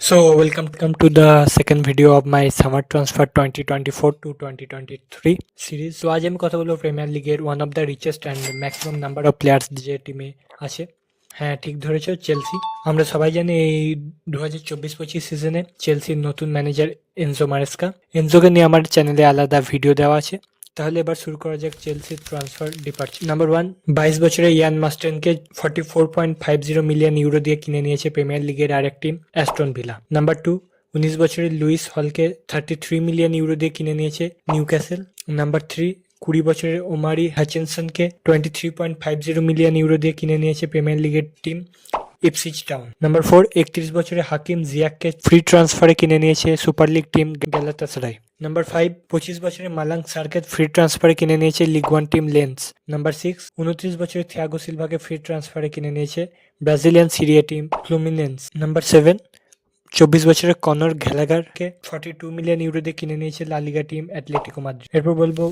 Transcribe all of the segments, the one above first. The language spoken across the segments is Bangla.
So welcome to the second video of my summer transfer 2024 to 2023 series. So আজ আমি কথা বলবো প্রিমিয়ার লিগের one of the richest and maximum number of players যে টিমে আছে। হ্যাঁ, ঠিক ধরেছো, চেলসি। আমরা সবাই জানি এই 2024-25 সিজনে চেলসির নতুন ম্যানেজার এনজো মারেস্কা। এনজোকে নিয়ে আমার চ্যানেলে আলাদা ভিডিও দেওয়া আছে। তাহলে এবার শুরু করা যাক চেলসির ট্রান্সফার ডিপার্চার। নাম্বার 1, 22 বছরের ইয়ান মাস্টেনকে 44.50 মিলিয়ন ইউরো দিয়ে কিনে নিয়েছে প্রিমিয়ার লিগের আরেক টিম অ্যাস্টন ভিলা। নাম্বার 2, 19 বছরের লুইস হলকে 33 মিলিয়ন ইউরো দিয়ে কিনে নিয়েছে নিউক্যাসল। নাম্বার 3, 20 বছরের ওমারি হাচিনসনকে 23.50 মিলিয়ন ইউরো দিয়ে কিনে নিয়েছে প্রিমিয়ার লিগের টিম ইপসিচ টাউন। নাম্বার 4, 31 বছরের হাকিম জিয়াককে ফ্রি ট্রান্সফারে কিনে নিয়েছে super league team Galatasaray. Number 5, 25 বছরের মালাং সারকে ফ্রি ট্রান্সফারে কিনে নিয়েছে league one team lens. Number 6, 29 বছরের থিয়াগো সিলভাকে ফ্রি ট্রান্সফারে কিনে নিয়েছে Brazilian Syria team Fluminense. Number 7, 24 বছরের কনর গ্যালাগারকে 42 মিলিয়ন ইউরো দিয়ে কিনে নিয়েছে লা লিগা টিম অ্যাটলেটিকো মাদ্রিদ। এরপর বলবো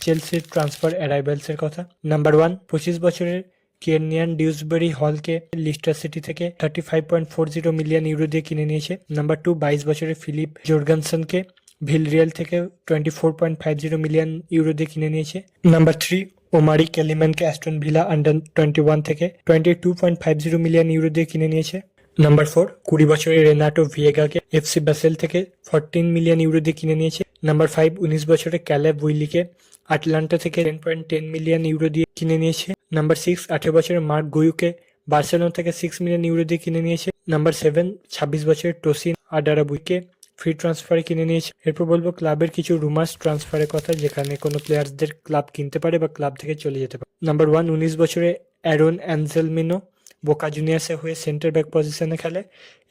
চেলসির ট্রান্সফার অ্যারাইভালসের কথা। নাম্বার 1, 25 বছরের কেনিয়ান ডিউসবেরি হলকে লিস্টার সিটি থেকে 35.40 মিলিয়ন ইউরো দিয়ে কিনে নিয়েছে। নাম্বার 2, 22 বছরের ফিলিপ জোরগানসনকে ভিলরিয়াল থেকে 24.50 মিলিয়ন ইউরো দিয়ে কিনে নিয়েছে। নাম্বার 3, ওমারি ক্যালিম্যানকে অ্যাস্টন ভিলা আন্ডার 21 থেকে 22.50 মিলিয়ন ইউরো দিয়ে কিনে নিয়েছে। নাম্বার 4, 20 বছরের রেনাটো ভিয়েগাকে এফসি বাসেল থেকে 14 মিলিয়ন ইউরো দিয়ে কিনে নিয়েছে। নাম্বার 5, 19 বছরের ক্যালেব উইলিকে আটলান্টা থেকে 10.10 মিলিয়ন ইউরো দিয়ে কিনে নিয়েছে। নাম্বার 6, 18 বছরের মার্ক গুইউকে বার্সেলোনা থেকে 6 মিলিয়ন ইউরো দিয়ে কিনে নিয়েছে। নাম্বার 7, 26 বছরের টোসিন আডারাবুইকে ফ্রি ট্রান্সফারে কিনে নিয়েছে। এরপর বলবো ক্লাবের কিছু রুমার্স ট্রান্সফারের কথা, যেখানে কোনো প্লেয়ার্সদের ক্লাব কিনতে পারে বা ক্লাব থেকে চলে যেতে পারে। নাম্বার 1, 19 বছরের অ্যারন অ্যানজেলমিনো বোকা জুনিয়ার্সে হয়ে সেন্টার ব্যাক পজিশনে খেলে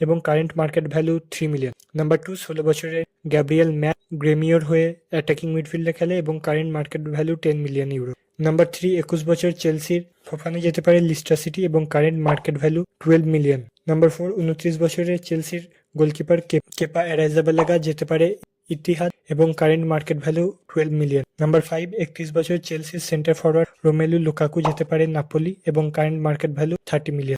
এবং current market value 3 million. Number 2, 16 বছরের গ্যাব্রিয়েল ম্যাক গ্রেমিওর হয়ে অ্যাটাকিং মিডফিল্ডে খেলে এবং current market value 10 million euro. Number 3, 21 বছর চেলসির ফোফানে যেতে পারে লিস্টার সিটি এবং current market value 12 million. Number 4, 29 বছরের চেলসির গোলকিপার কেপা অ্যারাইজাবালাগা যেতে পারে ইতিহাদ এবং current market value 12 million. Number 5, 31 বছর চেলসির সেন্টার ফরওয়ার্ড রোমেলু লুকাকু যেতে পারে নাপোলি এবং কারেন্ট মার্কেট ভ্যালু 30 মিলিয়ন।